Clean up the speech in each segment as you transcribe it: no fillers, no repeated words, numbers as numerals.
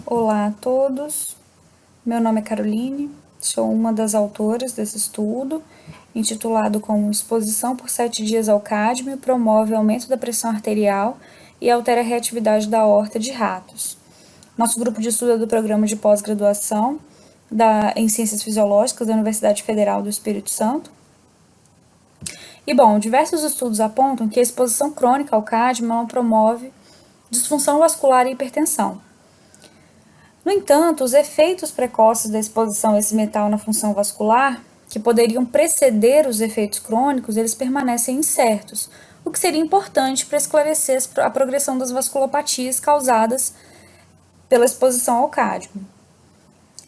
Olá a todos, meu nome é Caroline, sou uma das autoras desse estudo, intitulado como Exposição por 7 dias ao cádmio promove aumento da pressão arterial e altera a reatividade da aorta de ratos. Nosso grupo de estudo é do programa de pós-graduação em Ciências Fisiológicas da Universidade Federal do Espírito Santo. E bom, diversos estudos apontam que a exposição crônica ao cádmio promove disfunção vascular e hipertensão. No entanto, os efeitos precoces da exposição a esse metal na função vascular, que poderiam preceder os efeitos crônicos, eles permanecem incertos, o que seria importante para esclarecer a progressão das vasculopatias causadas pela exposição ao cádmio.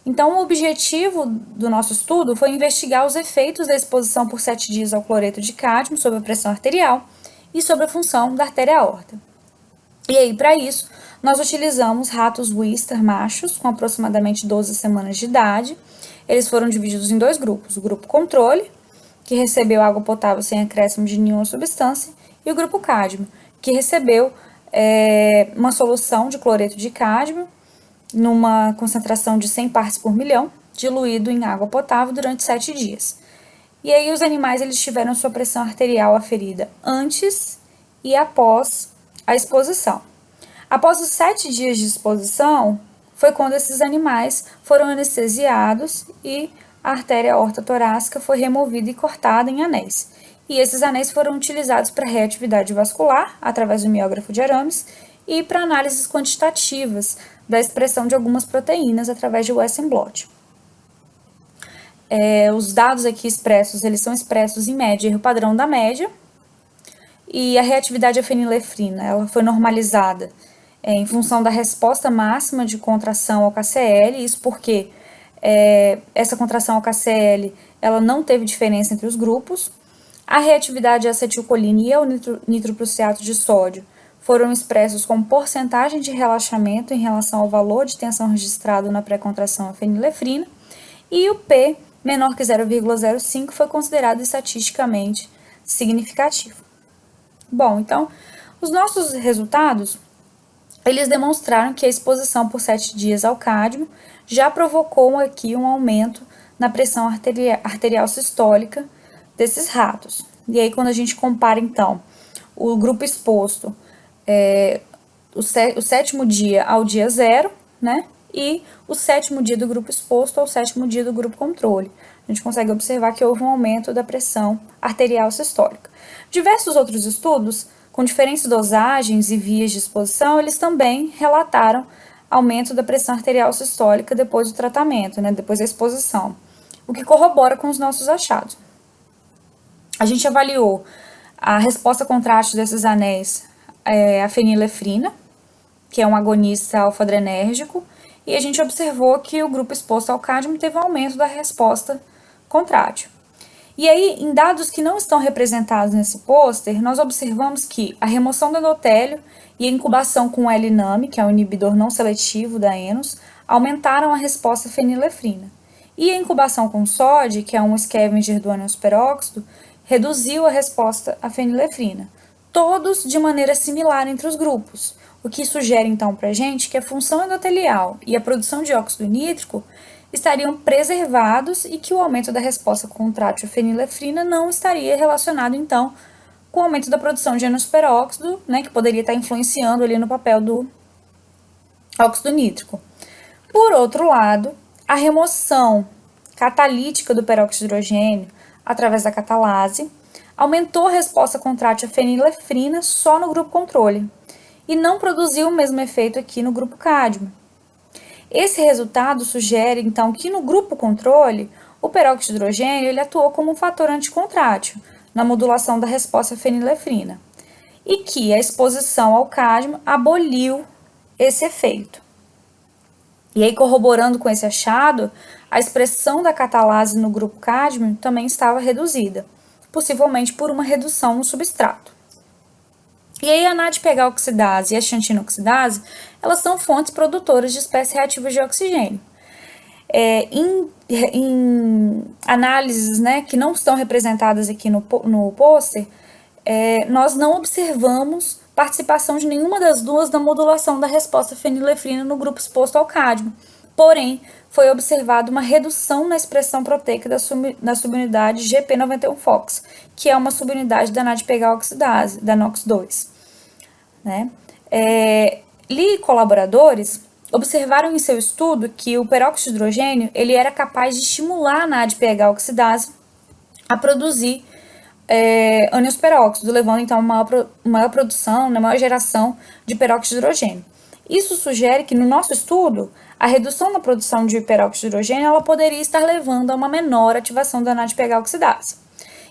Então, o objetivo do nosso estudo foi investigar os efeitos da exposição por 7 dias ao cloreto de cádmio sobre a pressão arterial e sobre a função da artéria aorta. E aí, para isso, nós utilizamos ratos Wistar machos, com aproximadamente 12 semanas de idade. Eles foram divididos em 2 grupos, o grupo controle, que recebeu água potável sem acréscimo de nenhuma substância, e o grupo cádmio, que recebeu uma solução de cloreto de cádmio, numa concentração de 100 partes por milhão, diluído em água potável durante 7 dias. E aí os animais eles tiveram sua pressão arterial aferida antes e após a exposição. Após os 7 dias de exposição, foi quando esses animais foram anestesiados e a artéria aorta torácica foi removida e cortada em anéis. E esses anéis foram utilizados para reatividade vascular, através do miógrafo de arames, e para análises quantitativas da expressão de algumas proteínas, através de Western blot. Os dados aqui expressos, eles são expressos em média, erro padrão da média, e a reatividade à fenilefrina, ela foi normalizada em função da resposta máxima de contração ao KCL, isso porque essa contração ao KCL ela não teve diferença entre os grupos. A reatividade à acetilcolina e ao nitroprussiato de sódio foram expressos como porcentagem de relaxamento em relação ao valor de tensão registrado na pré-contração à fenilefrina, e o P menor que 0,05 foi considerado estatisticamente significativo. Bom, então, os nossos resultados, eles demonstraram que a exposição por 7 dias ao cádmio já provocou aqui um aumento na pressão arterial sistólica desses ratos. E aí, quando a gente compara, então, o grupo exposto, o 7º dia ao dia 0, né? E o 7º dia do grupo exposto ao 7º dia do grupo controle. A gente consegue observar que houve um aumento da pressão arterial sistólica. Diversos outros estudos, com diferentes dosagens e vias de exposição, eles também relataram aumento da pressão arterial sistólica depois do tratamento, né, depois da exposição, o que corrobora com os nossos achados. A gente avaliou a resposta contrátil desses anéis à fenilefrina, que é um agonista alfa-adrenérgico, e a gente observou que o grupo exposto ao cádmio teve um aumento da resposta contrátil. E aí, em dados que não estão representados nesse pôster, nós observamos que a remoção do endotélio e a incubação com o L-NAM, que é o inibidor não seletivo da ENOS, aumentaram a resposta à fenilefrina. E a incubação com SOD, que é um scavenger do ânion superóxido, reduziu a resposta à fenilefrina. Todos de maneira similar entre os grupos, o que sugere então para a gente que a função endotelial e a produção de óxido nítrico estariam preservados e que o aumento da resposta contrátil à fenilefrina não estaria relacionado então com o aumento da produção de ânion superóxido, né, que poderia estar influenciando ali no papel do óxido nítrico. Por outro lado, a remoção catalítica do peróxido de hidrogênio através da catalase aumentou a resposta contrátil à fenilefrina só no grupo controle e não produziu o mesmo efeito aqui no grupo cádmio. Esse resultado sugere, então, que no grupo controle, o peróxido de hidrogênio ele atuou como um fator anticontrátil na modulação da resposta à fenilefrina e que a exposição ao cádmio aboliu esse efeito. E aí, corroborando com esse achado, a expressão da catalase no grupo cádmio também estava reduzida, possivelmente por uma redução no substrato. E aí, a NADPH oxidase e a xantina oxidase, elas são fontes produtoras de espécies reativas de oxigênio. Em análises, né, que não estão representadas aqui no pôster, nós não observamos participação de nenhuma das duas na modulação da resposta fenilefrina no grupo exposto ao cádmio. Porém, foi observada uma redução na expressão proteica da subunidade GP91-FOX, que é uma subunidade da NADPH oxidase, da NOX2. Né? Lee e colaboradores observaram em seu estudo que o peróxido de hidrogênio ele era capaz de estimular a NADPH oxidase a produzir ânions peróxido, levando então a maior produção, uma maior geração de peróxido de hidrogênio. Isso sugere que no nosso estudo, a redução na produção de peróxido de hidrogênio ela poderia estar levando a uma menor ativação da NADPH oxidase.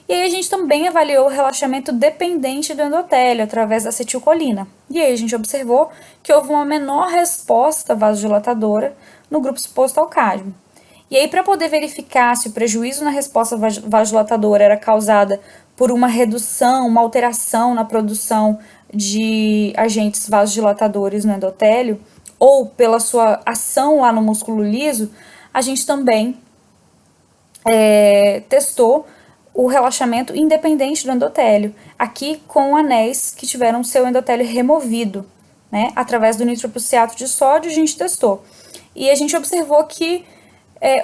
E aí a gente também avaliou o relaxamento dependente do endotélio através da acetilcolina. E aí a gente observou que houve uma menor resposta vasodilatadora no grupo exposto ao cádmio. E aí, para poder verificar se o prejuízo na resposta vasodilatadora era causada por uma redução, uma alteração na produção de agentes vasodilatadores no endotélio, ou pela sua ação lá no músculo liso, a gente também testou o relaxamento independente do endotélio, aqui com anéis que tiveram seu endotélio removido, né? Através do nitroprusiato de sódio, a gente testou. E a gente observou que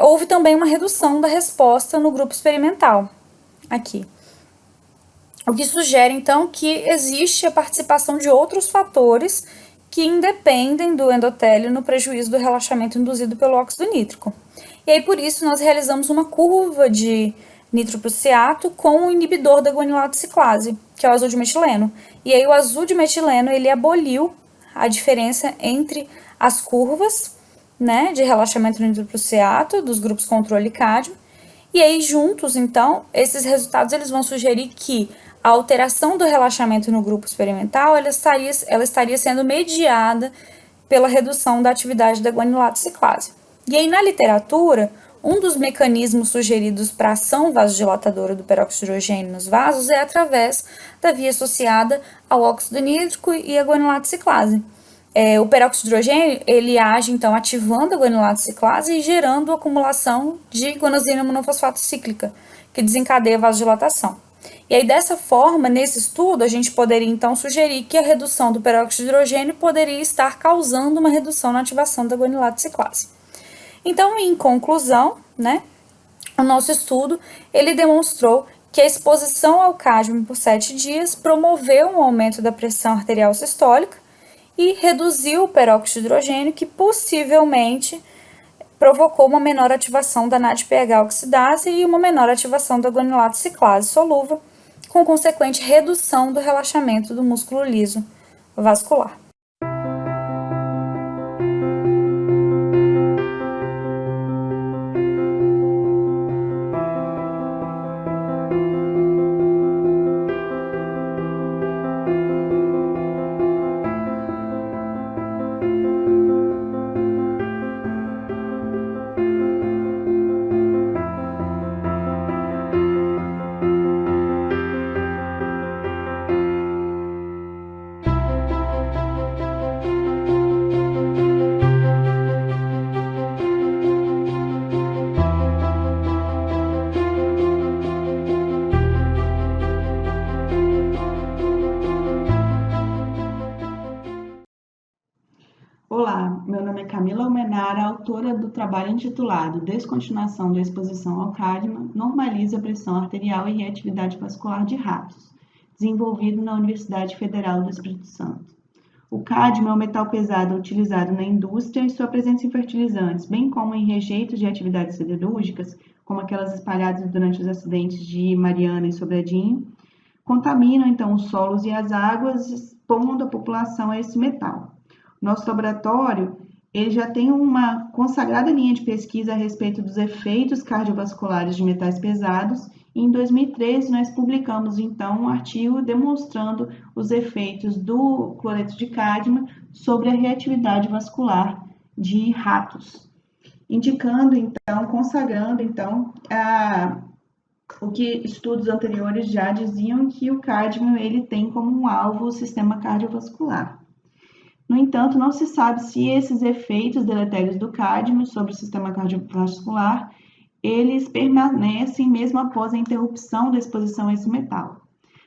houve também uma redução da resposta no grupo experimental, aqui. O que sugere, então, que existe a participação de outros fatores que independem do endotélio no prejuízo do relaxamento induzido pelo óxido nítrico. E aí, por isso, nós realizamos uma curva de nitroprusiato com o inibidor da guanilato ciclase, que é o azul de metileno. E aí, o azul de metileno, ele aboliu a diferença entre as curvas, né, de relaxamento no nitroprusiato dos grupos controle e cádmio. E aí, juntos, então, esses resultados eles vão sugerir que a alteração do relaxamento no grupo experimental ela estaria sendo mediada pela redução da atividade da guanilato ciclase. E aí, na literatura, um dos mecanismos sugeridos para a ação vasodilatadora do peróxido de hidrogênio nos vasos é através da via associada ao óxido nítrico e a guanilato ciclase. O peróxido de hidrogênio, ele age, então, ativando a guanilato ciclase e gerando acumulação de guanosina monofosfato cíclica, que desencadeia a vasodilatação. E aí, dessa forma, nesse estudo, a gente poderia, então, sugerir que a redução do peróxido de hidrogênio poderia estar causando uma redução na ativação da guanilato ciclase. Então, em conclusão, né, o nosso estudo, ele demonstrou que a exposição ao cádmio por 7 dias promoveu um aumento da pressão arterial sistólica e reduziu o peróxido de hidrogênio, que possivelmente provocou uma menor ativação da NADPH oxidase e uma menor ativação da guanilato ciclase solúvel, com consequente redução do relaxamento do músculo liso vascular. Olá, meu nome é Camila Almenara, autora do trabalho intitulado Descontinuação da exposição ao cádmio normaliza a pressão arterial e reatividade vascular de ratos, desenvolvido na Universidade Federal do Espírito Santo. O cádmio é um metal pesado utilizado na indústria e sua presença em fertilizantes, bem como em rejeitos de atividades siderúrgicas, como aquelas espalhadas durante os acidentes de Mariana e Sobradinho, contaminam então os solos e as águas, expondo a população a esse metal. Nosso laboratório ele já tem uma consagrada linha de pesquisa a respeito dos efeitos cardiovasculares de metais pesados e em 2013 nós publicamos então um artigo demonstrando os efeitos do cloreto de cádmio sobre a reatividade vascular de ratos, indicando então, consagrando então o que estudos anteriores já diziam que o cádmio ele tem como um alvo o sistema cardiovascular. No entanto, não se sabe se esses efeitos deletérios do cádmio sobre o sistema cardiovascular, eles permanecem mesmo após a interrupção da exposição a esse metal.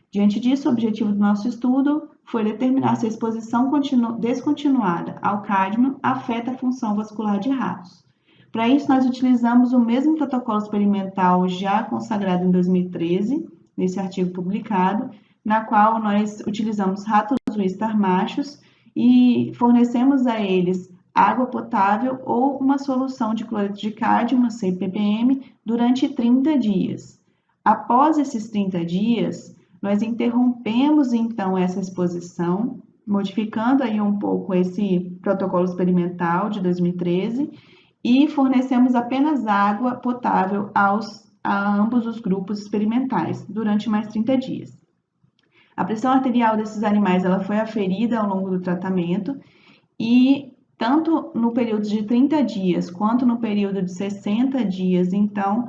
Diante disso, o objetivo do nosso estudo foi determinar se a exposição descontinuada ao cádmio afeta a função vascular de ratos. Para isso, nós utilizamos o mesmo protocolo experimental já consagrado em 2013, nesse artigo publicado, na qual nós utilizamos ratos Wistar machos e fornecemos a eles água potável ou uma solução de cloreto de cádmio, uma 100 ppm, durante 30 dias. Após esses 30 dias, nós interrompemos então essa exposição, modificando aí um pouco esse protocolo experimental de 2013 e fornecemos apenas água potável a ambos os grupos experimentais durante mais 30 dias. A pressão arterial desses animais ela foi aferida ao longo do tratamento e tanto no período de 30 dias quanto no período de 60 dias, então,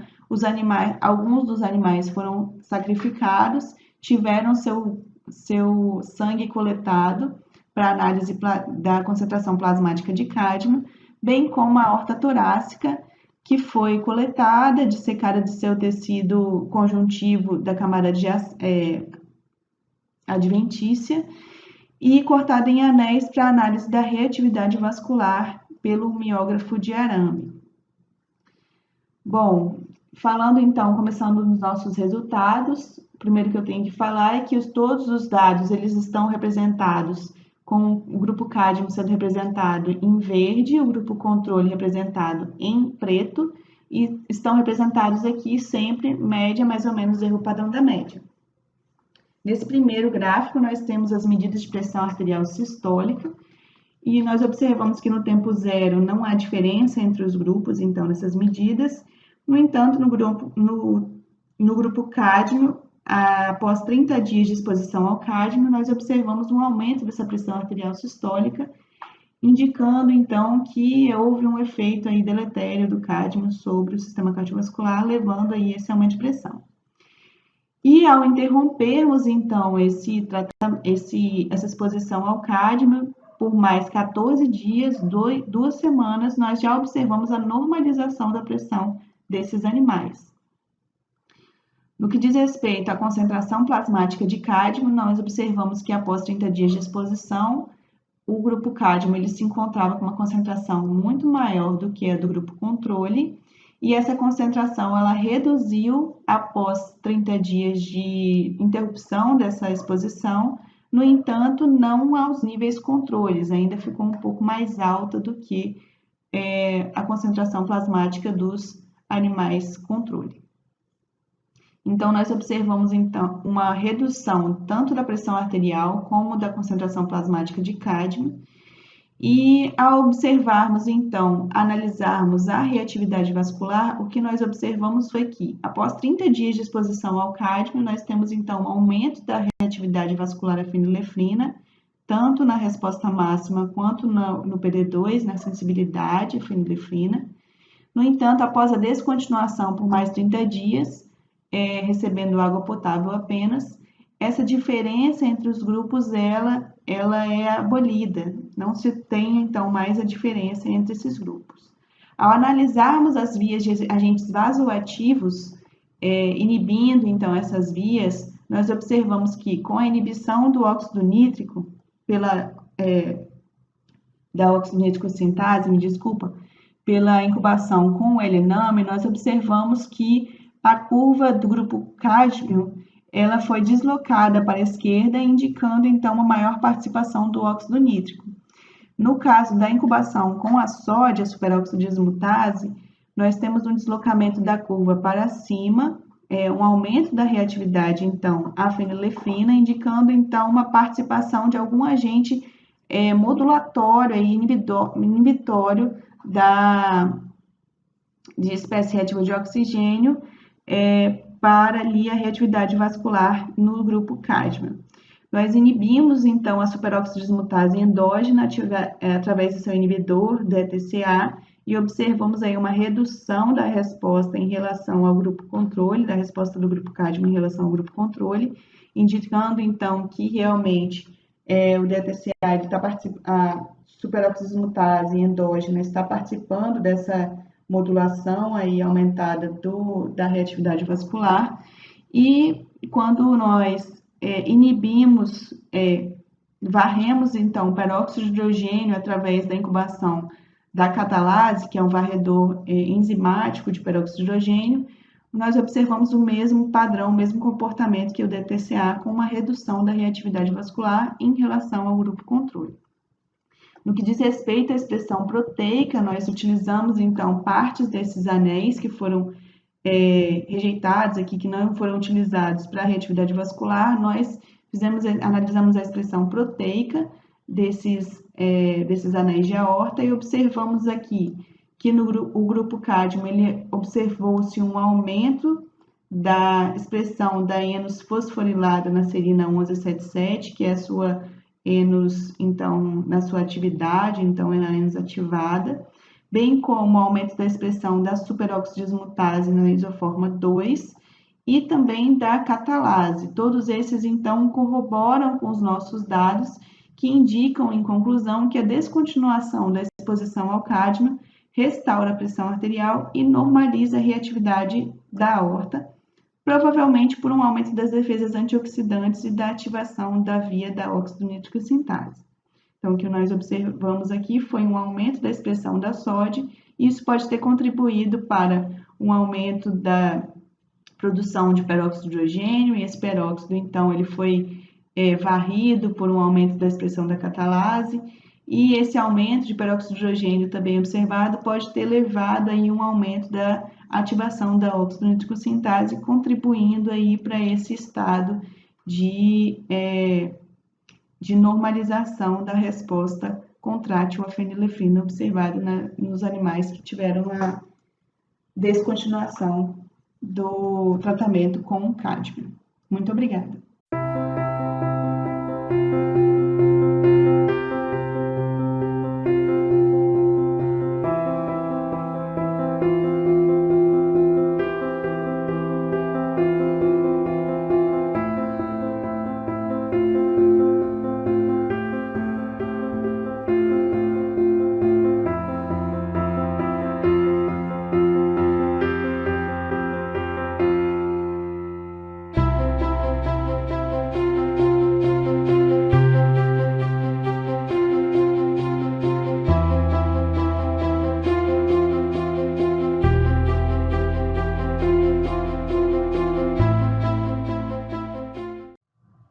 alguns dos animais foram sacrificados, tiveram seu sangue coletado para análise da concentração plasmática de cádmio, bem como a aorta torácica, que foi coletada, dissecada de seu tecido conjuntivo da camada adventícia e cortada em anéis para análise da reatividade vascular pelo miógrafo de arame. Bom, falando então, começando nos nossos resultados, o primeiro que eu tenho que falar é que todos os dados eles estão representados com o grupo cádmio sendo representado em verde, o grupo controle representado em preto, e estão representados aqui sempre média, mais ou menos erro padrão da média. Nesse primeiro gráfico, nós temos as medidas de pressão arterial sistólica, e nós observamos que no tempo zero não há diferença entre os grupos, então, nessas medidas. No entanto, no grupo cádmio, após 30 dias de exposição ao cádmio, nós observamos um aumento dessa pressão arterial sistólica, indicando, então, que houve um efeito aí deletério do cádmio sobre o sistema cardiovascular, levando aí esse aumento de pressão. E ao interrompermos, então, essa exposição ao cádmio, por mais 14 dias, 2 semanas, nós já observamos a normalização da pressão desses animais. No que diz respeito à concentração plasmática de cádmio, nós observamos que após 30 dias de exposição, o grupo cádmio ele se encontrava com uma concentração muito maior do que a do grupo controle, e essa concentração ela reduziu após 30 dias de interrupção dessa exposição, no entanto, não aos níveis controles, ainda ficou um pouco mais alta do que a concentração plasmática dos animais controle. Então, nós observamos, então, uma redução tanto da pressão arterial como da concentração plasmática de cádmio. E, ao observarmos, então, analisarmos a reatividade vascular, o que nós observamos foi que, após 30 dias de exposição ao cádmio, nós temos, então, um aumento da reatividade vascular à fenilefrina, tanto na resposta máxima quanto no PD2, na sensibilidade à fenilefrina. No entanto, após a descontinuação por mais 30 dias, recebendo água potável apenas, essa diferença entre os grupos, ela é abolida, não se tem, então, mais a diferença entre esses grupos. Ao analisarmos as vias de agentes vasoativos, inibindo, então, essas vias, nós observamos que, com a inibição do óxido nítrico, da óxido nítrico sintase, pela incubação com o L-ename, nós observamos que a curva do grupo cádmio ela foi deslocada para a esquerda, indicando, então, uma maior participação do óxido nítrico. No caso da incubação com a sódia, a superoxidismutase, nós temos um deslocamento da curva para cima, um aumento da reatividade, então, à fenilefrina, indicando, então, uma participação de algum agente modulatório e inibitório de espécie reativa de oxigênio, para ali a reatividade vascular no grupo cádmio. Nós inibimos, então, a superoxidismutase endógena através do seu inibidor, DTCA, e observamos aí uma redução da resposta em relação ao grupo controle, da resposta do grupo cádmio em relação ao grupo controle, indicando, então, que realmente o DTCA, a superoxidismutase endógena está participando dessa modulação aí aumentada da reatividade vascular, e quando nós inibimos varremos, então, o peróxido de hidrogênio através da incubação da catalase, que é um varredor enzimático de peróxido de hidrogênio, nós observamos o mesmo padrão, o mesmo comportamento que o DTCA, com uma redução da reatividade vascular em relação ao grupo controle. No que diz respeito à expressão proteica, nós utilizamos, então, partes desses anéis que foram rejeitados aqui, que não foram utilizados para a reatividade vascular, nós analisamos a expressão proteica desses anéis de aorta e observamos aqui que o grupo cádmio, ele observou-se um aumento da expressão da enos fosforilada na serina 1177, que é a sua enos, então, na sua atividade, então, é a enos ativada, bem como o aumento da expressão da superoxidismutase na isoforma 2 e também da catalase. Todos esses, então, corroboram com os nossos dados que indicam, em conclusão, que a descontinuação da exposição ao cádmio restaura a pressão arterial e normaliza a reatividade da aorta, provavelmente por um aumento das defesas antioxidantes e da ativação da via da óxido nítrico sintase. Então, o que nós observamos aqui foi um aumento da expressão da SOD, e isso pode ter contribuído para um aumento da produção de peróxido de hidrogênio, e esse peróxido, então, ele foi varrido por um aumento da expressão da catalase, e esse aumento de peróxido de hidrogênio também observado pode ter levado aí um aumento da ativação da óxido nítrico sintase, contribuindo aí para esse estado de normalização da resposta contrátil à fenilefrina observada nos animais que tiveram a descontinuação do tratamento com o cádmio. Muito obrigada.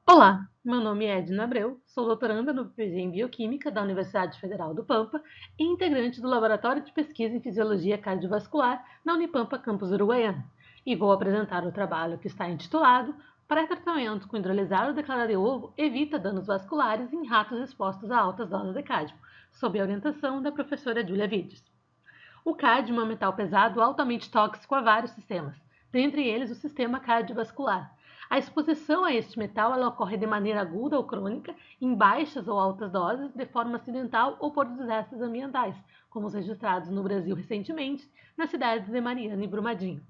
Olá, meu nome é Edna Abreu, sou doutoranda no PG em Bioquímica da Universidade Federal do Pampa e integrante do Laboratório de Pesquisa em Fisiologia Cardiovascular na Unipampa Campus Uruguaiana, e vou apresentar o trabalho que está intitulado Pré-tratamento com hidrolisado de clara de ovo evita danos vasculares em ratos expostos a altas doses de cádmio, sob a orientação da professora Júlia Vides. O cádmio é um metal pesado altamente tóxico a vários sistemas, dentre eles o sistema cardiovascular. A exposição a este metal ela ocorre de maneira aguda ou crônica, em baixas ou altas doses, de forma acidental ou por desastres ambientais, como os registrados no Brasil recentemente, nas cidades de Mariana e Brumadinho.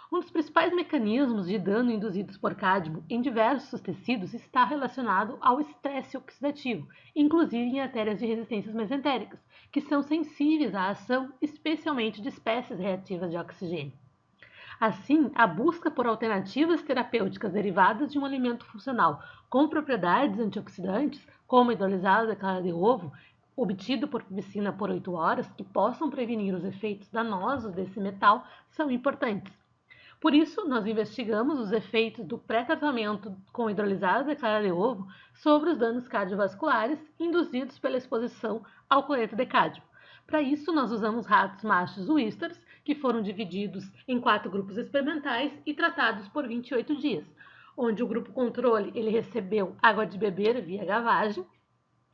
Um dos principais mecanismos de dano induzidos por cádmio em diversos tecidos está relacionado ao estresse oxidativo, inclusive em artérias de resistências mesentéricas, que são sensíveis à ação especialmente de espécies reativas de oxigênio. Assim, a busca por alternativas terapêuticas derivadas de um alimento funcional com propriedades antioxidantes, como hidrolisado de clara de ovo, obtido por piscina por 8 horas, que possam prevenir os efeitos danosos desse metal, são importantes. Por isso, nós investigamos os efeitos do pré-tratamento com hidrolisado de clara de ovo sobre os danos cardiovasculares induzidos pela exposição ao cloreto de cádmio. Para isso, nós usamos ratos machos Oysters, que foram divididos em 4 grupos experimentais e tratados por 28 dias, onde o grupo controle ele recebeu água de beber via gavagem,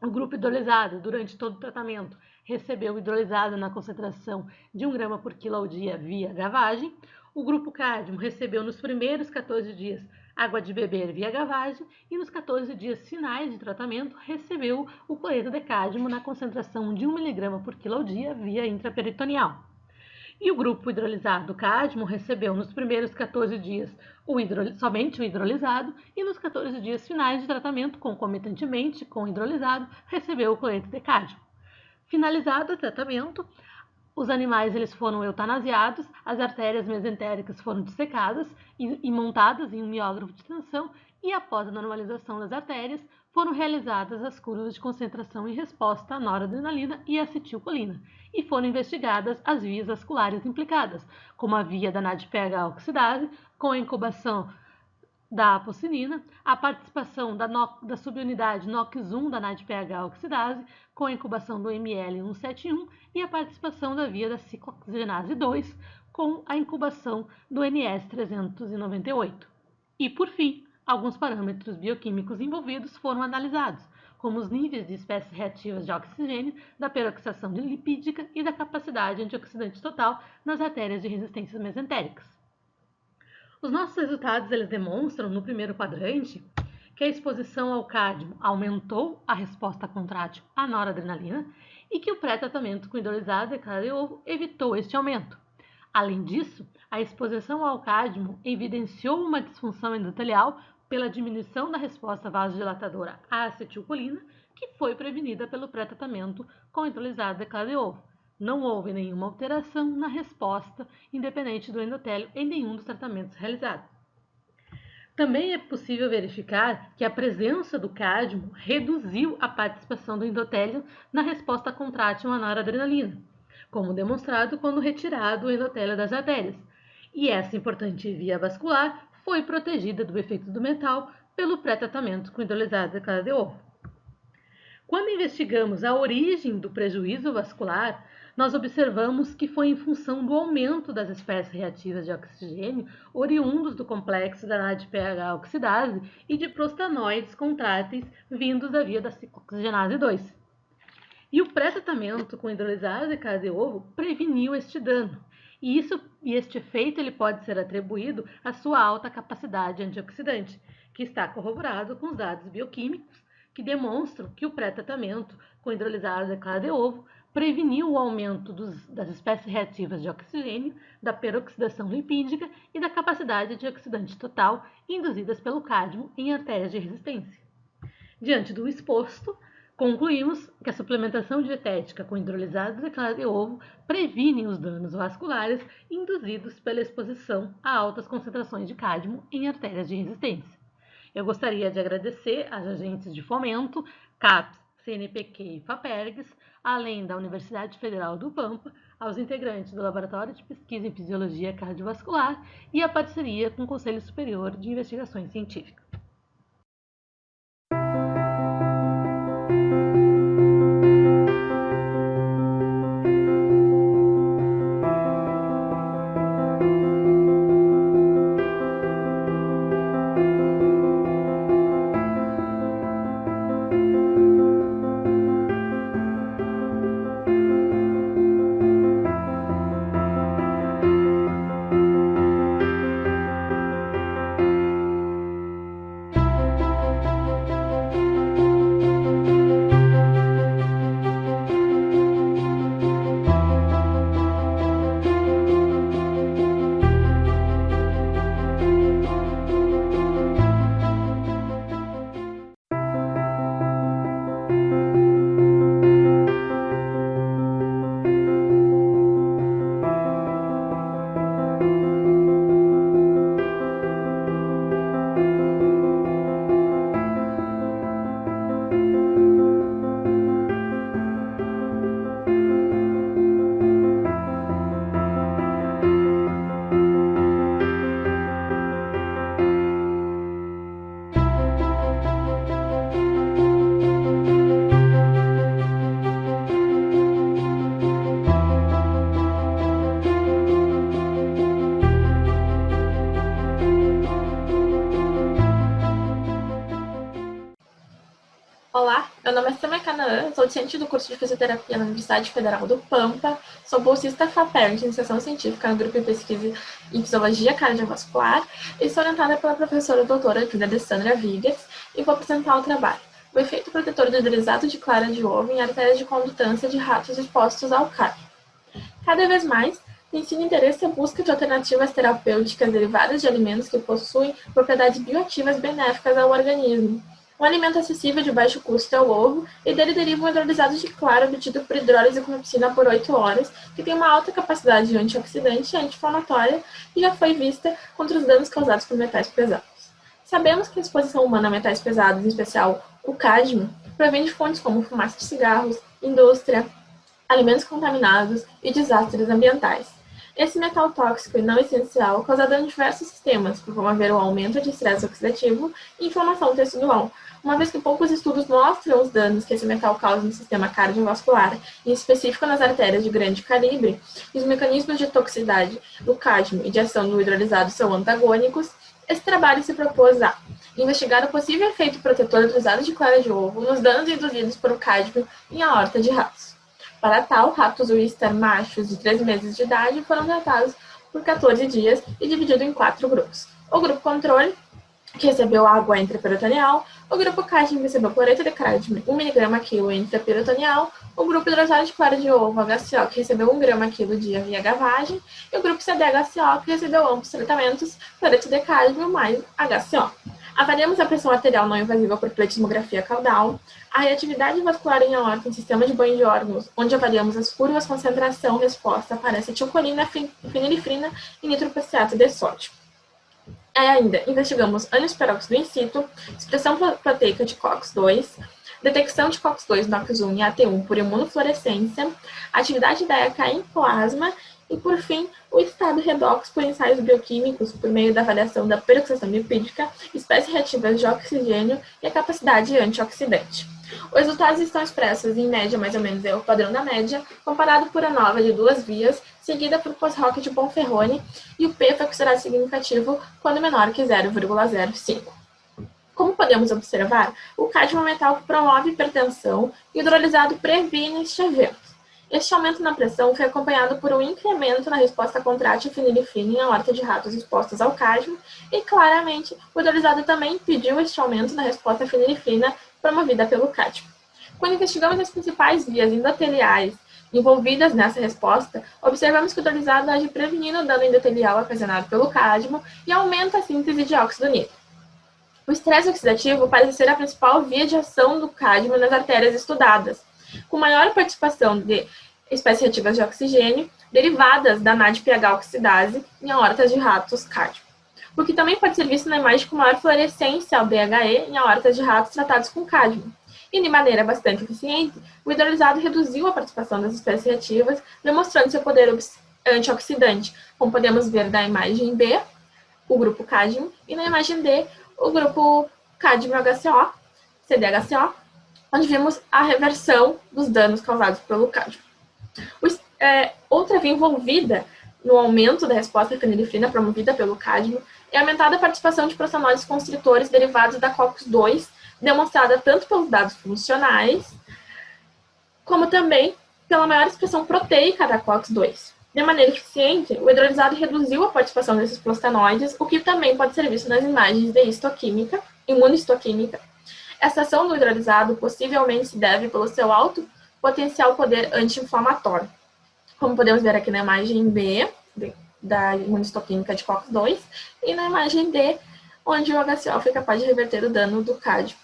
o grupo hidrolisado, durante todo o tratamento, recebeu hidrolisado na concentração de 1 grama por quilo ao dia via gavagem, o grupo cádmio recebeu nos primeiros 14 dias água de beber via gavagem e nos 14 dias finais de tratamento recebeu o cloreto de cádmio na concentração de 1 mg por quilo ao dia via intraperitoneal. E o grupo hidrolisado cádmio recebeu nos primeiros 14 dias somente o hidrolisado e nos 14 dias finais de tratamento, concomitantemente com o hidrolisado, recebeu o cloreto de cádmio. Finalizado o tratamento, os animais eles foram eutanasiados, as artérias mesentéricas foram dissecadas e montadas em um miógrafo de tensão e após a normalização das artérias, foram realizadas as curvas de concentração e resposta à noradrenalina e acetilcolina, e foram investigadas as vias vasculares implicadas, como a via da NADPH oxidase, com a incubação da apocinina, a participação da subunidade NOX1 da NADPH oxidase, com a incubação do ML171, e a participação da via da ciclooxigenase 2, com a incubação do NS398. E, por fim, alguns parâmetros bioquímicos envolvidos foram analisados, como os níveis de espécies reativas de oxigênio, da peroxidação lipídica e da capacidade antioxidante total nas artérias de resistências mesentéricas. Os nossos resultados eles demonstram, no primeiro quadrante, que a exposição ao cádmio aumentou a resposta contrátil à noradrenalina e que o pré-tratamento com hidrolisado de clara de ovo evitou este aumento. Além disso, a exposição ao cádmio evidenciou uma disfunção endotelial pela diminuição da resposta vasodilatadora à acetilcolina, que foi prevenida pelo pré-tratamento com hidrolisado de clara de ovo. Não houve nenhuma alteração na resposta independente do endotélio em nenhum dos tratamentos realizados. Também é possível verificar que a presença do cádmio reduziu a participação do endotélio na resposta contrátil à noradrenalina, como demonstrado quando retirado o endotélio das artérias, e essa importante via vascular foi protegida do efeito do metal pelo pré-tratamento com hidrolisado de clara de ovo. Quando investigamos a origem do prejuízo vascular, nós observamos que foi em função do aumento das espécies reativas de oxigênio oriundos do complexo da NADPH oxidase e de prostanoides contráteis vindos da via da ciclooxigenase 2. E o pré-tratamento com hidrolisado de clara de ovo preveniu este dano. E este efeito ele pode ser atribuído à sua alta capacidade antioxidante, que está corroborado com os dados bioquímicos que demonstram que o pré-tratamento com hidrolisado de clara de ovo preveniu o aumento das espécies reativas de oxigênio, da peroxidação lipídica e da capacidade antioxidante total induzidas pelo cádmio em artérias de resistência. Diante do exposto, concluímos que a suplementação dietética com hidrolisado de clara de ovo previne os danos vasculares induzidos pela exposição a altas concentrações de cádmio em artérias de resistência. Eu gostaria de agradecer às agentes de fomento, CAPES, CNPq e FAPERGS, além da Universidade Federal do Pampa, aos integrantes do Laboratório de Pesquisa em Fisiologia Cardiovascular e a parceria com o Conselho Superior de Investigações Científicas. Olá, meu nome é Samia Canaã, sou docente do curso de Fisioterapia na Universidade Federal do Pampa, sou bolsista FAPERG de Iniciação Científica no Grupo de Pesquisa em Fisiologia Cardiovascular e sou orientada pela professora doutora Júlia Alessandra Vigas e vou apresentar o trabalho. O efeito protetor do hidrolisado de clara de ovo em artérias de condutância de ratos expostos ao cádmio. Cada vez mais, tem sido interesse a busca de alternativas terapêuticas derivadas de alimentos que possuem propriedades bioativas benéficas ao organismo. Um alimento acessível de baixo custo é o ovo, e dele deriva um hidrolisado de clara obtido por hidrólise com pepsina por 8 horas, que tem uma alta capacidade antioxidante e anti-inflamatória e já foi vista contra os danos causados por metais pesados. Sabemos que a exposição humana a metais pesados, em especial O cádmio provém de fontes como fumaça de cigarros, indústria, alimentos contaminados e desastres ambientais. Esse metal tóxico e não essencial causa dano em diversos sistemas, por promover o aumento de estresse oxidativo e inflamação tecidual, uma vez que poucos estudos mostram os danos que esse metal causa no sistema cardiovascular, em específico nas artérias de grande calibre, e os mecanismos de toxicidade do cádmio e de ação do hidrolisado são antagônicos. Esse trabalho se propôs a investigar o possível efeito protetor do usado de clara de ovo nos danos induzidos por cádmio em aorta de ratos. Para tal, ratos Wistar machos de 3 meses de idade foram tratados por 14 dias e divididos em 4 grupos. O grupo controle, que recebeu água intraperitoneal, o grupo cádmio recebeu cloreto de cádmio 1 mg/kg intraperitoneal, o grupo hidrosado de clara de ovo HCO, que recebeu 1 g/kg dia via gavagem, e o grupo CD-HCO, que recebeu ambos tratamentos, cloreto de cádmio mais HCO. Avaliamos a pressão arterial não invasiva por pletismografia caudal, a reatividade vascular em aorta em sistema de banho de órgãos, onde avaliamos as curvas concentração-resposta para acetilcolina, fenilefrina e nitroprusiato de sódio. Ainda investigamos anisperóxido in situ, expressão proteica de COX-2, detecção de COX-2, NOX-1 e AT1 por imunofluorescência, atividade da ECA em plasma e, por fim, o estado redox por ensaios bioquímicos por meio da avaliação da peroxidação lipídica, espécies reativas de oxigênio e a capacidade antioxidante. Os resultados estão expressos em média, mais ou menos, é o padrão da média, comparado por ANOVA de 2 vias, seguida por post-hoc de Bonferroni, e o P foi considerado significativo quando menor que 0,05. Como podemos observar, o cádmio é um metal que promove hipertensão e o hidrolisado previne este evento. Este aumento na pressão foi acompanhado por um incremento na resposta contrátil fenilefrina em aorta de ratos expostos ao cádmio e, claramente, o hidrolisado também impediu este aumento na resposta fenilefrina promovida pelo cádmio. Quando investigamos as principais vias endoteliais envolvidas nessa resposta, observamos que o hidrolisado age prevenindo o dano endotelial ocasionado pelo cádmio e aumenta a síntese de óxido nítrico. O estresse oxidativo parece ser a principal via de ação do cádmio nas artérias estudadas, com maior participação de espécies reativas de oxigênio derivadas da NADPH oxidase em aortas de ratos cádmio, o que também pode ser visto na imagem com maior fluorescência ao DHE em aortas de ratos tratados com cádmio. E, de maneira bastante eficiente, o hidrolisado reduziu a participação das espécies reativas, demonstrando seu poder antioxidante, como podemos ver na imagem B, o grupo cádmio, e na imagem D, o grupo cádmio HCO, CD-HCO, onde vimos a reversão dos danos causados pelo cádmio. Outra via envolvida no aumento da resposta fenilefrina promovida pelo cádmio é a aumentada participação de prostanoides constritores derivados da COX-2, demonstrada tanto pelos dados funcionais, como também pela maior expressão proteica da COX-2. De maneira eficiente, o hidrolisado reduziu a participação desses prostanoides, o que também pode ser visto nas imagens de imunohistoquímica. Essa ação do hidrolisado possivelmente se deve pelo seu alto potencial poder anti-inflamatório, como podemos ver aqui na imagem B, da imunohistoquímica de COX-2, e na imagem D, onde o HCO foi capaz de reverter o dano do cádmio.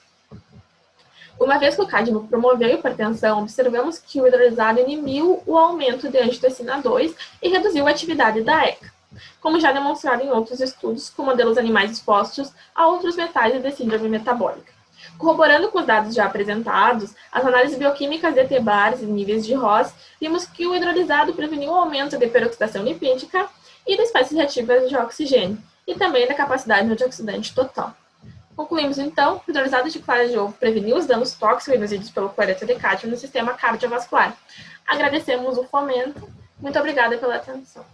Uma vez que o cádmio promoveu a hipertensão, observamos que o hidrolisado inibiu o aumento de angiotensina 2 e reduziu a atividade da ECA, como já demonstrado em outros estudos com modelos animais expostos a outros metais e de síndrome metabólica. Corroborando com os dados já apresentados, as análises bioquímicas de T-bars e níveis de Ross, vimos que o hidrolisado preveniu o aumento de peroxidação lipídica e de espécies reativas de oxigênio, e também da capacidade antioxidante total. Concluímos, então, que o hidrolisado de clara de ovo preveniu os danos tóxicos induzidos pelo cloreto de cádmio no sistema cardiovascular. Agradecemos o fomento. Muito obrigada pela atenção.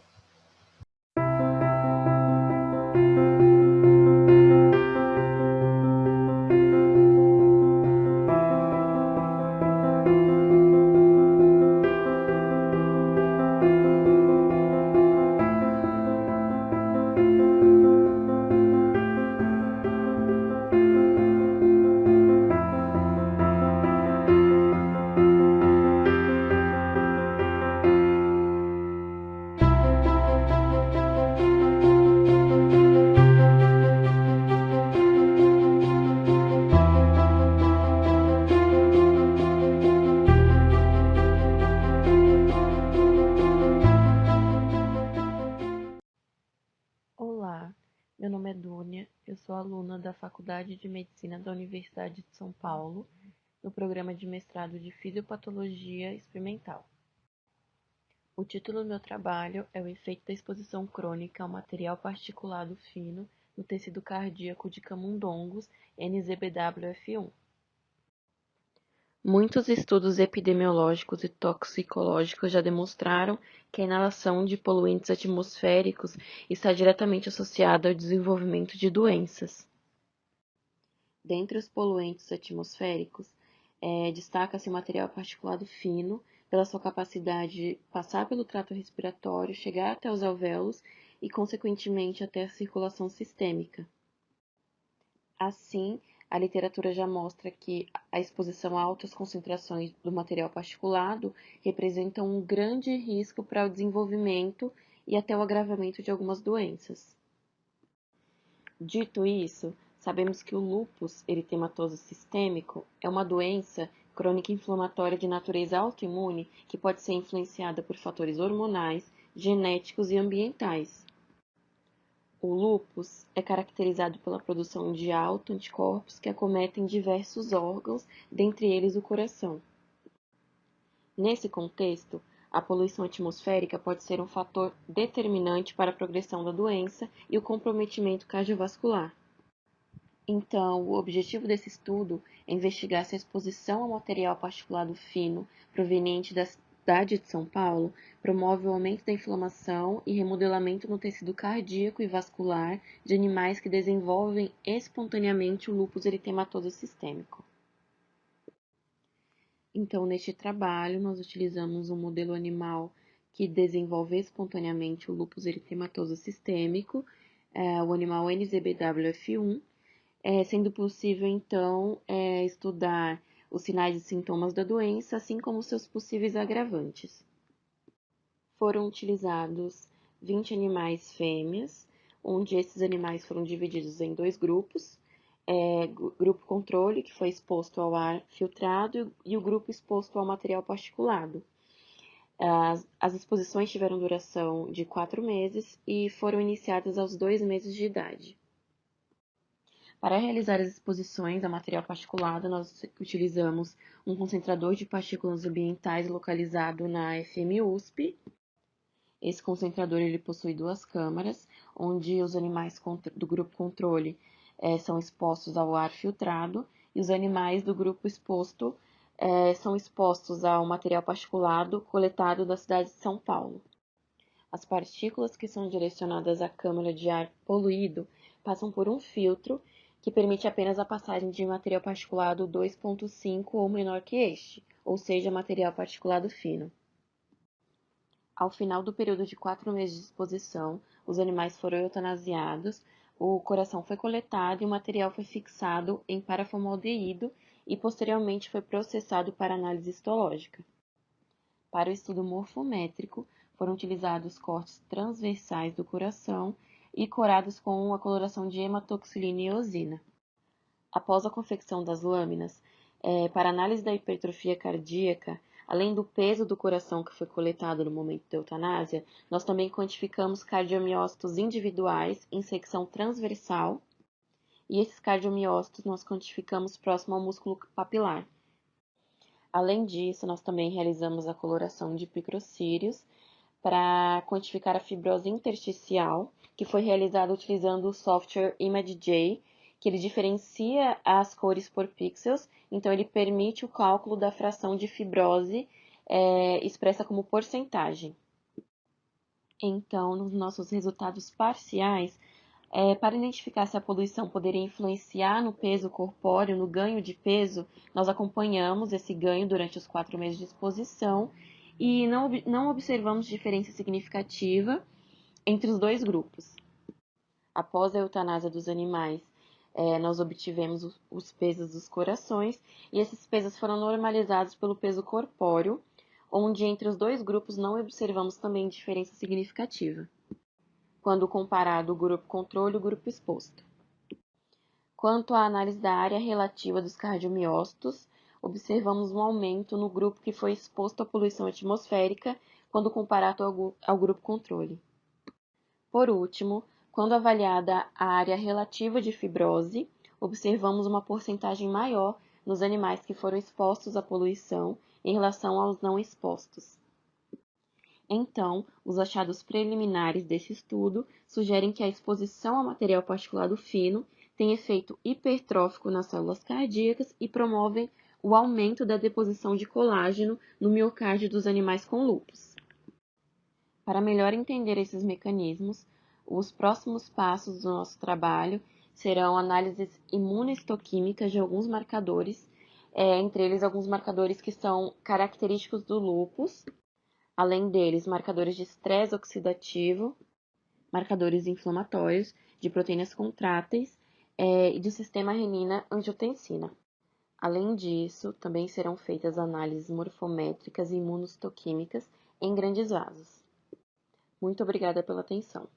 dia, eu sou aluna da Faculdade de Medicina da Universidade de São Paulo, no programa de mestrado de Fisiopatologia Experimental. O título do meu trabalho é o efeito da exposição crônica ao material particulado fino no tecido cardíaco de camundongos NZBWF1. Muitos estudos epidemiológicos e toxicológicos já demonstraram que a inalação de poluentes atmosféricos está diretamente associada ao desenvolvimento de doenças. Dentre os poluentes atmosféricos, destaca-se o material particulado fino, pela sua capacidade de passar pelo trato respiratório, chegar até os alvéolos e, consequentemente, até a circulação sistêmica. Assim, a literatura já mostra que a exposição a altas concentrações do material particulado representa um grande risco para o desenvolvimento e até o agravamento de algumas doenças. Dito isso, sabemos que o lúpus eritematoso sistêmico é uma doença crônica inflamatória de natureza autoimune que pode ser influenciada por fatores hormonais, genéticos e ambientais. O lúpus é caracterizado pela produção de autoanticorpos que acometem diversos órgãos, dentre eles o coração. Nesse contexto, a poluição atmosférica pode ser um fator determinante para a progressão da doença e o comprometimento cardiovascular. Então, o objetivo desse estudo é investigar se a exposição ao material particulado fino proveniente da cidade de São Paulo promove o aumento da inflamação e remodelamento no tecido cardíaco e vascular de animais que desenvolvem espontaneamente o lúpus eritematoso sistêmico. Então, neste trabalho, nós utilizamos um modelo animal que desenvolve espontaneamente o lúpus eritematoso sistêmico, o animal NZBWF1, sendo possível, então, estudar os sinais e sintomas da doença, assim como seus possíveis agravantes. Foram utilizados 20 animais fêmeas, onde esses animais foram divididos em dois grupos, grupo controle, que foi exposto ao ar filtrado, e o grupo exposto ao material particulado. As exposições tiveram duração de 4 meses e foram iniciadas aos 2 meses de idade. Para realizar as exposições a material particulado, nós utilizamos um concentrador de partículas ambientais localizado na FM-USP. Esse concentrador ele possui 2 câmaras, onde os animais do grupo controle são expostos ao ar filtrado e os animais do grupo exposto são expostos ao material particulado coletado da cidade de São Paulo. As partículas que são direcionadas à câmara de ar poluído passam por um filtro que permite apenas a passagem de material particulado 2,5 ou menor que este, ou seja, material particulado fino. Ao final do período de 4 meses de exposição, os animais foram eutanasiados, o coração foi coletado e o material foi fixado em paraformaldeído e posteriormente foi processado para análise histológica. Para o estudo morfométrico, foram utilizados cortes transversais do coração e corados com a coloração de hematoxilina e eosina. Após a confecção das lâminas, para análise da hipertrofia cardíaca, além do peso do coração que foi coletado no momento da eutanásia, nós também quantificamos cardiomiócitos individuais em secção transversal, e esses cardiomiócitos nós quantificamos próximo ao músculo papilar. Além disso, nós também realizamos a coloração de microcílios para quantificar a fibrose intersticial, que foi realizada utilizando o software ImageJ, que ele diferencia as cores por pixels, então ele permite o cálculo da fração de fibrose expressa como porcentagem. Então, nos nossos resultados parciais, para identificar se a poluição poderia influenciar no peso corpóreo, no ganho de peso, nós acompanhamos esse ganho durante os 4 meses de exposição e não observamos diferença significativa entre os 2 grupos. Após a eutanásia dos animais, nós obtivemos os pesos dos corações e esses pesos foram normalizados pelo peso corpóreo, onde entre os 2 grupos não observamos também diferença significativa, quando comparado o grupo controle e o grupo exposto. Quanto à análise da área relativa dos cardiomiócitos, observamos um aumento no grupo que foi exposto à poluição atmosférica quando comparado ao grupo controle. Por último, Quando avaliada a área relativa de fibrose, observamos uma porcentagem maior nos animais que foram expostos à poluição em relação aos não expostos. Então, os achados preliminares desse estudo sugerem que a exposição a material particulado fino tem efeito hipertrófico nas células cardíacas e promovem o aumento da deposição de colágeno no miocárdio dos animais com lúpus. Para melhor entender esses mecanismos, os próximos passos do nosso trabalho serão análises imunohistoquímicas de alguns marcadores, entre eles alguns marcadores que são característicos do lúpus, além deles marcadores de estresse oxidativo, marcadores inflamatórios, de proteínas contráteis e do sistema renina-angiotensina. Além disso, também serão feitas análises morfométricas e imunohistoquímicas em grandes vasos. Muito obrigada pela atenção.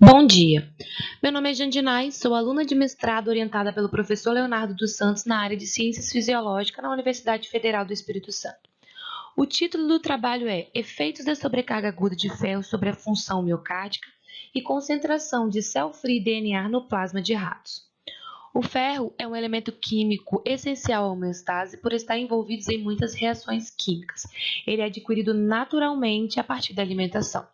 Bom dia, meu nome é Jandinay, sou aluna de mestrado orientada pelo professor Leonardo dos Santos na área de Ciências Fisiológicas na Universidade Federal do Espírito Santo. O título do trabalho é Efeitos da sobrecarga aguda de ferro sobre a função miocárdica e concentração de cell-free DNA no plasma de ratos. O ferro é um elemento químico essencial à homeostase por estar envolvido em muitas reações químicas. Ele é adquirido naturalmente a partir da alimentação.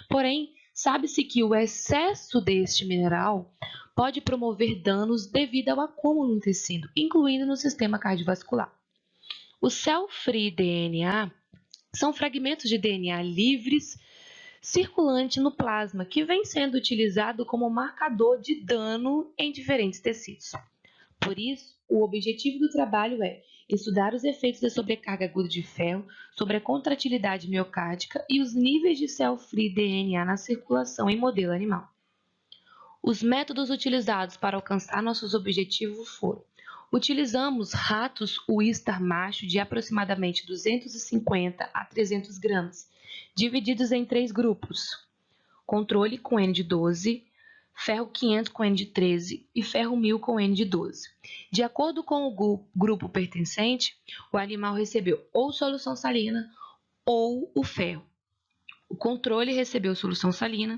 Porém, sabe-se que o excesso deste mineral pode promover danos devido ao acúmulo no tecido, incluindo no sistema cardiovascular. O cell-free DNA são fragmentos de DNA livres circulantes no plasma, que vem sendo utilizado como marcador de dano em diferentes tecidos. Por isso, o objetivo do trabalho é estudar os efeitos da sobrecarga aguda de ferro sobre a contratilidade miocárdica e os níveis de cell-free DNA na circulação em modelo animal. Os métodos utilizados para alcançar nossos objetivos foram: utilizamos ratos Wistar macho de aproximadamente 250 a 300 gramas, divididos em 3 grupos: controle com N de 12, ferro 500 com N de 13 e ferro 1000 com N de 12. De acordo com o grupo pertencente, o animal recebeu ou solução salina ou o ferro. O controle recebeu solução salina,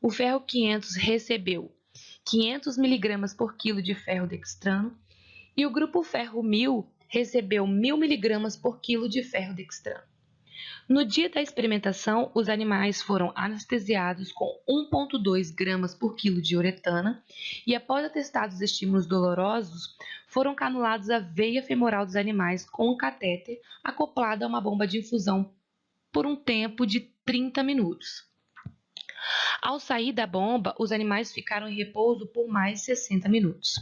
o ferro 500 recebeu 500 mg por quilo de ferro dextrano e o grupo ferro 1000 recebeu 1000 mg por quilo de ferro dextrano. No dia da experimentação, os animais foram anestesiados com 1,2 gramas por quilo de uretana e, após atestados estímulos dolorosos, foram canulados a veia femoral dos animais com um catéter acoplado a uma bomba de infusão por um tempo de 30 minutos. Ao sair da bomba, os animais ficaram em repouso por mais 60 minutos.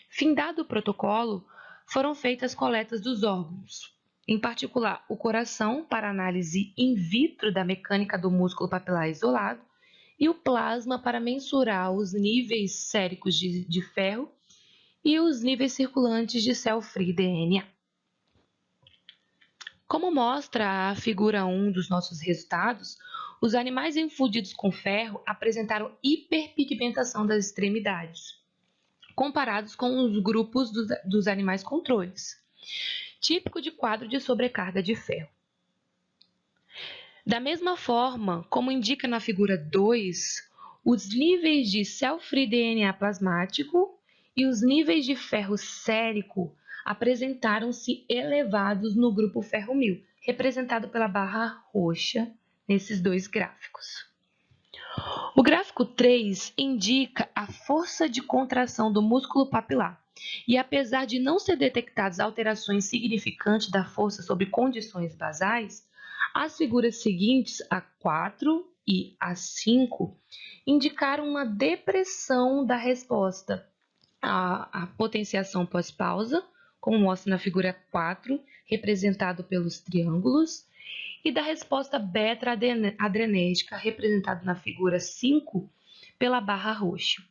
Findado o protocolo, foram feitas coletas dos órgãos, em particular o coração para análise in vitro da mecânica do músculo papilar isolado e o plasma para mensurar os níveis séricos de ferro e os níveis circulantes de cell-free DNA. Como mostra a figura 1 dos nossos resultados, os animais infundidos com ferro apresentaram hiperpigmentação das extremidades, comparados com os grupos dos animais controles, típico de quadro de sobrecarga de ferro. Da mesma forma, como indica na figura 2, os níveis de cell-free DNA plasmático e os níveis de ferro sérico apresentaram-se elevados no grupo ferro 1000, representado pela barra roxa nesses dois gráficos. O gráfico 3 indica a força de contração do músculo papilar, e apesar de não ser detectadas alterações significantes da força sob condições basais, as figuras seguintes, a 4 e A5 indicaram uma depressão da resposta à potenciação pós-pausa, como mostra na figura 4, representado pelos triângulos, e da resposta beta-adrenérgica, representada na figura 5, pela barra roxa.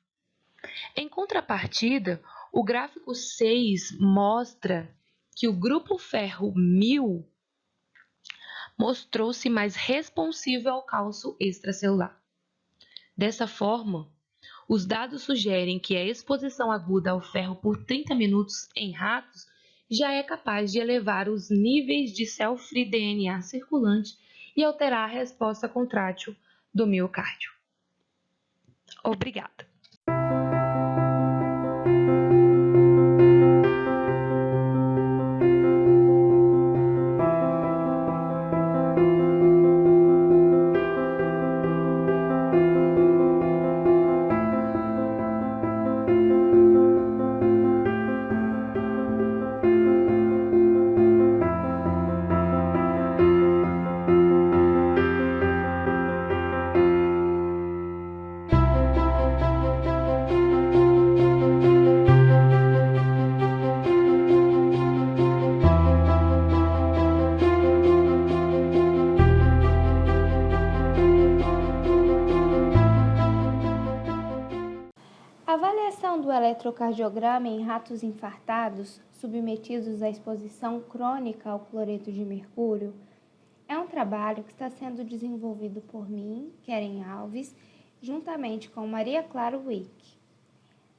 Em contrapartida, o gráfico 6 mostra que o grupo ferro 1000 mostrou-se mais responsivo ao cálcio extracelular. Dessa forma, os dados sugerem que a exposição aguda ao ferro por 30 minutos em ratos já é capaz de elevar os níveis de cell-free DNA circulante e alterar a resposta contrátil do miocárdio. Obrigada. A avaliação do eletrocardiograma em ratos infartados submetidos à exposição crônica ao cloreto de mercúrio é um trabalho que está sendo desenvolvido por mim, Keren Alves, juntamente com Maria Clara Wick,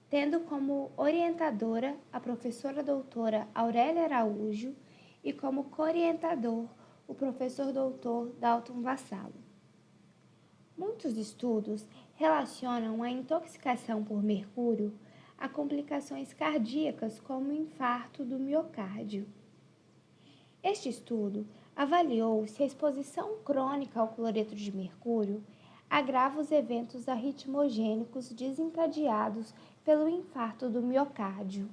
tendo como orientadora a professora doutora Aurélia Araújo e como co-orientador o professor doutor Dalton Vassalo. Muitos estudos relacionam a intoxicação por mercúrio a complicações cardíacas como o infarto do miocárdio. Este estudo avaliou se a exposição crônica ao cloreto de mercúrio agrava os eventos arritmogênicos desencadeados pelo infarto do miocárdio.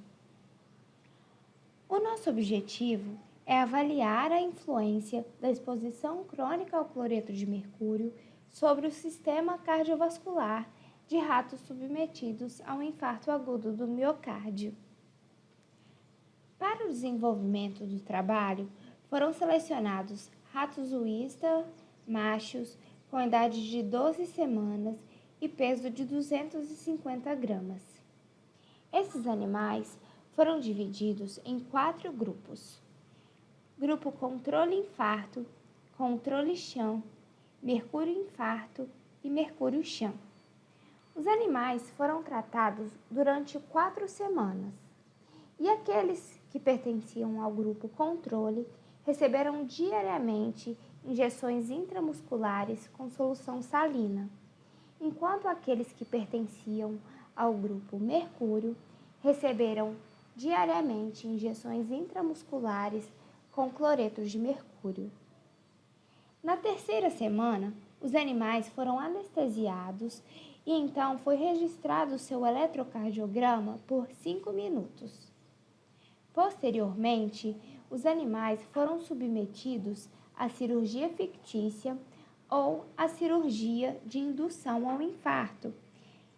O nosso objetivo é avaliar a influência da exposição crônica ao cloreto de mercúrio sobre o sistema cardiovascular de ratos submetidos ao infarto agudo do miocárdio. Para o desenvolvimento do trabalho, foram selecionados ratos Wistar machos com idade de 12 semanas e peso de 250 gramas. Esses animais foram divididos em 4 grupos. Grupo controle infarto, controle chão, mercúrio infarto e mercúrio chão. Os animais foram tratados durante 4 semanas e aqueles que pertenciam ao grupo controle receberam diariamente injeções intramusculares com solução salina, enquanto aqueles que pertenciam ao grupo mercúrio receberam diariamente injeções intramusculares com cloreto de mercúrio. Na 3ª semana, os animais foram anestesiados e então foi registrado seu eletrocardiograma por 5 minutos. Posteriormente, os animais foram submetidos à cirurgia fictícia ou à cirurgia de indução ao infarto,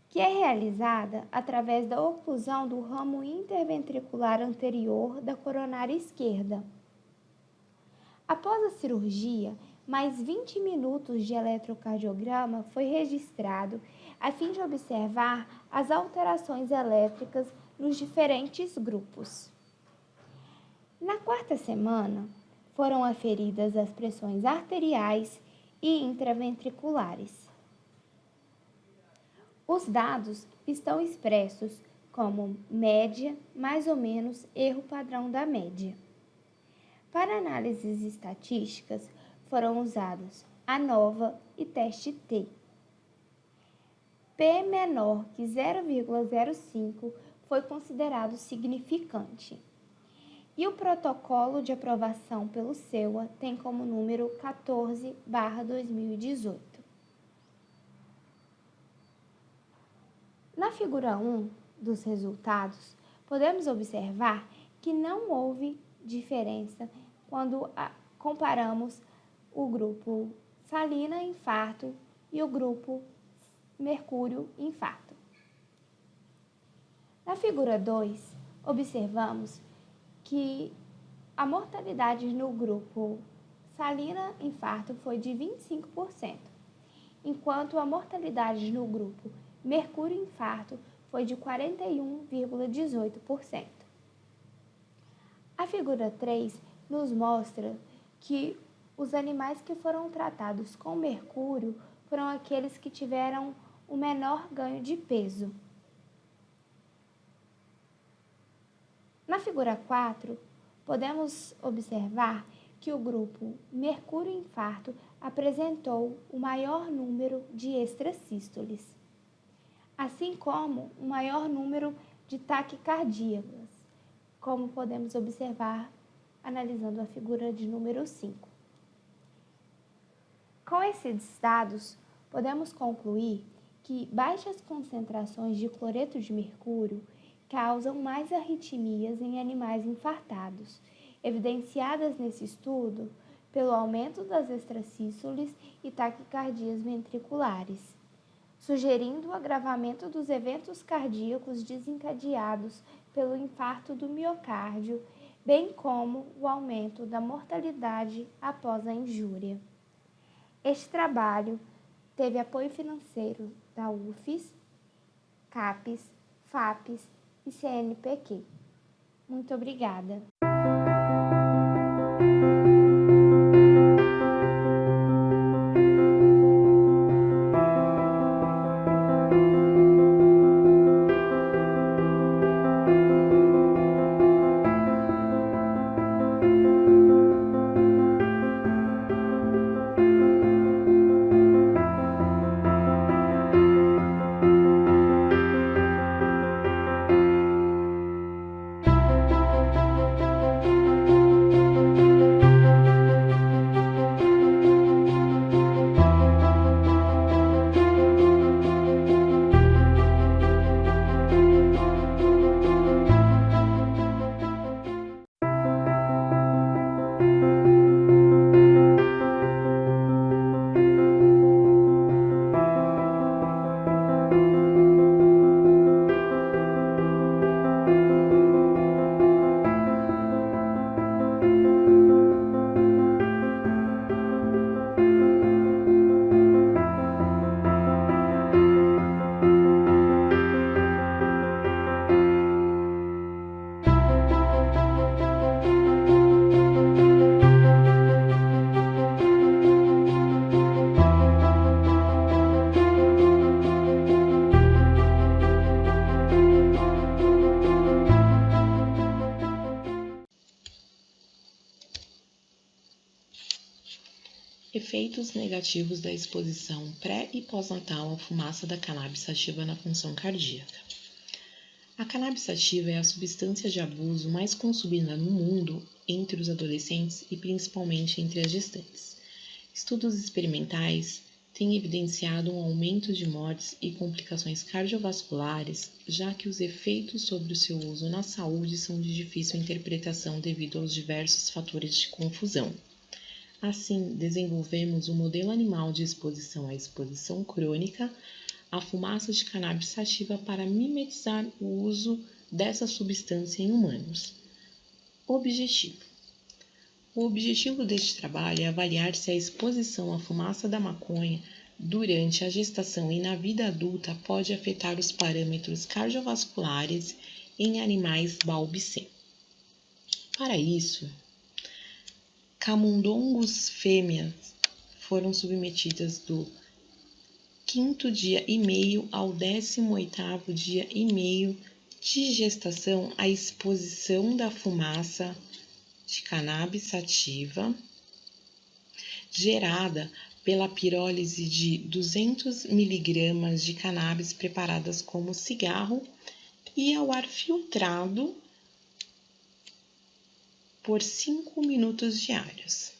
que é realizada através da oclusão do ramo interventricular anterior da coronária esquerda. Após a cirurgia, mais 20 minutos de eletrocardiograma foi registrado a fim de observar as alterações elétricas nos diferentes grupos. Na 4ª semana, foram aferidas as pressões arteriais e intraventriculares. Os dados estão expressos como média, mais ou menos, erro padrão da média. Para análises estatísticas, foram usados ANOVA e teste T. P menor que 0,05 foi considerado significante. E o protocolo de aprovação pelo CEUA tem como número 14/2018. Na figura 1 dos resultados, podemos observar que não houve diferença quando comparamos o grupo salina infarto e o grupo mercúrio infarto. Na figura 2, observamos que a mortalidade no grupo salina infarto foi de 25%, enquanto a mortalidade no grupo mercúrio infarto foi de 41,18%. A figura 3 nos mostra que os animais que foram tratados com mercúrio foram aqueles que tiveram o menor ganho de peso. Na figura 4, podemos observar que o grupo mercúrio infarto apresentou o maior número de extrasístoles, assim como o maior número de taquicardíacas, como podemos observar analisando a figura de número 5. Com esses dados, podemos concluir que baixas concentrações de cloreto de mercúrio causam mais arritmias em animais infartados, evidenciadas nesse estudo pelo aumento das extrasístoles e taquicardias ventriculares, sugerindo o agravamento dos eventos cardíacos desencadeados pelo infarto do miocárdio, bem como o aumento da mortalidade após a injúria. Este trabalho teve apoio financeiro da UFES, CAPES, FAPES e CNPq. Muito obrigada. Efeitos negativos da exposição pré e pós-natal à fumaça da cannabis sativa na função cardíaca. A cannabis sativa é a substância de abuso mais consumida no mundo entre os adolescentes e principalmente entre as gestantes. Estudos experimentais têm evidenciado um aumento de mortes e complicações cardiovasculares, já que os efeitos sobre o seu uso na saúde são de difícil interpretação devido aos diversos fatores de confusão. Assim, desenvolvemos um modelo animal de exposição à exposição crônica à fumaça de cannabis sativa para mimetizar o uso dessa substância em humanos. Objetivo: o objetivo deste trabalho é avaliar se a exposição à fumaça da maconha durante a gestação e na vida adulta pode afetar os parâmetros cardiovasculares em animais balbicem. Para isso, camundongos fêmeas foram submetidas do 5º dia e meio ao 18º dia e meio de gestação à exposição da fumaça de cannabis sativa gerada pela pirólise de 200 mg de cannabis preparadas como cigarro e ao ar filtrado por 5 minutos diários.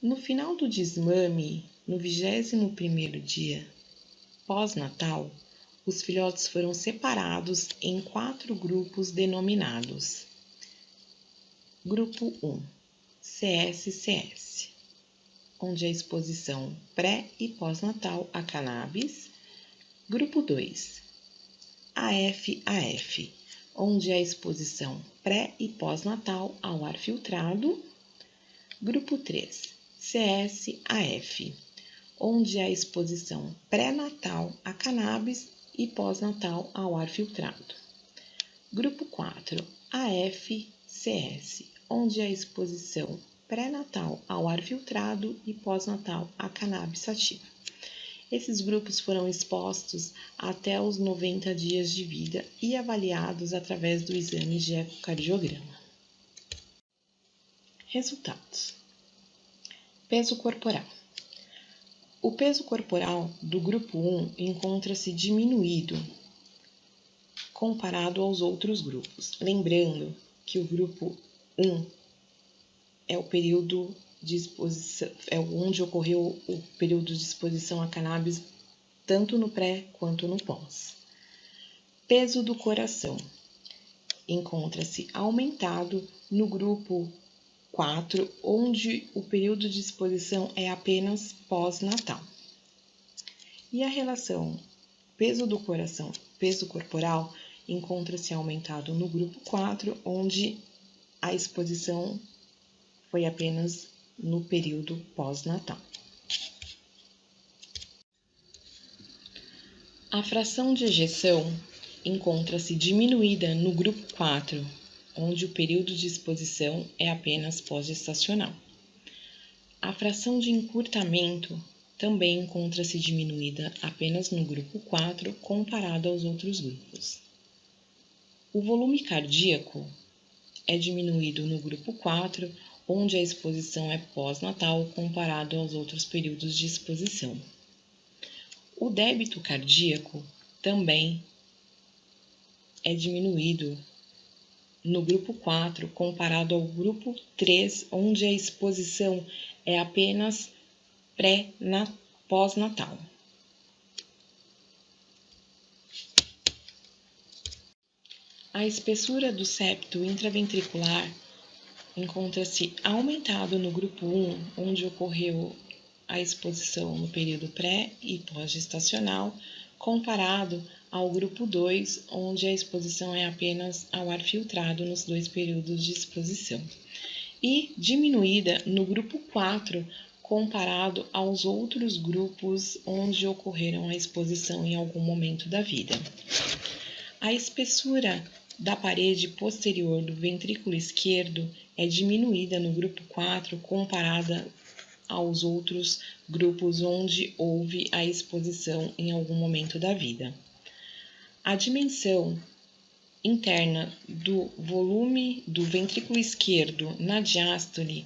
No final do desmame, no 21º dia pós-natal, os filhotes foram separados em 4 grupos denominados: Grupo 1, CSCS, onde a exposição pré e pós-natal a cannabis. Grupo 2, AF-AF, onde a exposição pré e pós-natal ao ar filtrado. Grupo 3, CS-AF, onde a exposição pré-natal a cannabis e pós-natal ao ar filtrado. Grupo 4, AF-CS, onde a exposição pré-natal ao ar filtrado e pós-natal a cannabis sativa. Esses grupos foram expostos até os 90 dias de vida e avaliados através do exame de ecocardiograma. Resultados. Peso corporal. O peso corporal do grupo 1 encontra-se diminuído comparado aos outros grupos. Lembrando que o grupo 1 é o período de exposição, é onde ocorreu o período de exposição a cannabis, tanto no pré quanto no pós. Peso do coração encontra-se aumentado no grupo 4, onde o período de exposição é apenas pós-natal. E a relação peso do coração, peso corporal, encontra-se aumentado no grupo 4, onde a exposição foi apenas no período pós-natal. A fração de ejeção encontra-se diminuída no grupo 4, onde o período de exposição é apenas pós-gestacional. A fração de encurtamento também encontra-se diminuída apenas no grupo 4, comparado aos outros grupos. O volume cardíaco é diminuído no grupo 4, onde a exposição é pós-natal comparado aos outros períodos de exposição. O débito cardíaco também é diminuído no grupo 4 comparado ao grupo 3, onde a exposição é apenas pós-natal. A espessura do septo intraventricular encontra-se aumentado no grupo 1, onde ocorreu a exposição no período pré e pós-gestacional, comparado ao grupo 2, onde a exposição é apenas ao ar filtrado nos dois períodos de exposição, e diminuída no grupo 4, comparado aos outros grupos onde ocorreram a exposição em algum momento da vida. A espessura da parede posterior do ventrículo esquerdo é diminuída no grupo 4 comparada aos outros grupos onde houve a exposição em algum momento da vida. A dimensão interna do volume do ventrículo esquerdo na diástole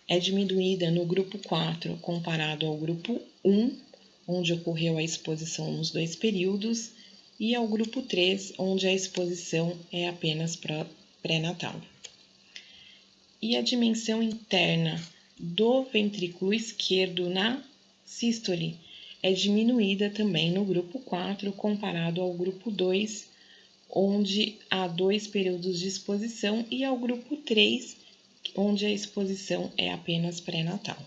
é diminuída no grupo 4 comparado ao grupo 1, onde ocorreu a exposição nos dois períodos, e ao grupo 3, onde a exposição é apenas pré-natal. E a dimensão interna do ventrículo esquerdo na sístole é diminuída também no grupo 4, comparado ao grupo 2, onde há dois períodos de exposição, e ao grupo 3, onde a exposição é apenas pré-natal.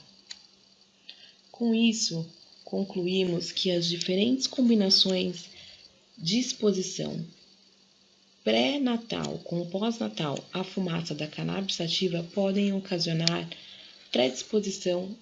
Com isso, concluímos que as diferentes combinações de exposição pré-natal com pós-natal à fumaça da cannabis sativa podem ocasionar predisposição